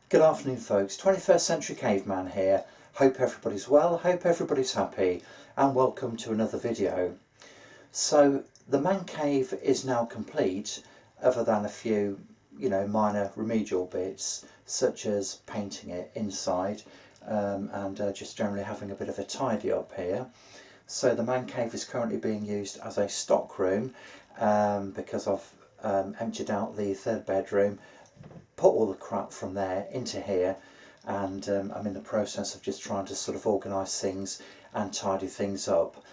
Good afternoon folks, 21st Century Caveman here. Hope everybody's well, hope everybody's happy, and welcome to another video. So the man cave is now complete, other than a few minor remedial bits such as painting it inside and just generally having a bit of a tidy up here. So the man cave is currently being used as a stock room because I've emptied out the third bedroom, put all the crap from there into here, and I'm in the process of just trying to sort of organise things and tidy things up.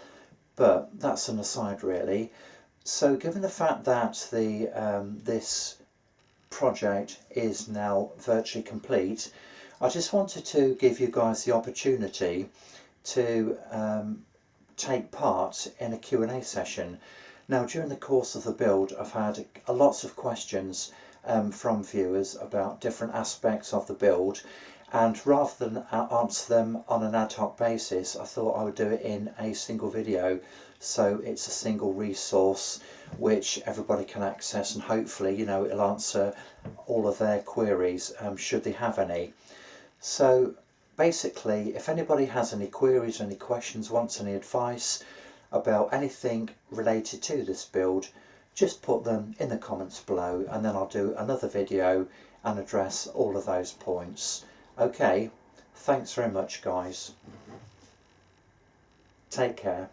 But that's an aside really. So given the fact that this project is now virtually complete, I just wanted to give you guys the opportunity to take part in a Q&A session. Now during the course of the build I've had lots of questions from viewers about different aspects of the build, and rather than answer them on an ad hoc basis, I thought I would do it in a single video, so it's a single resource which everybody can access, and hopefully it'll answer all of their queries should they have any. So basically, if anybody has any queries, any questions, wants any advice about anything related to this build, just put them in the comments below, and then I'll do another video and address all of those points. Okay, thanks very much guys. Take care.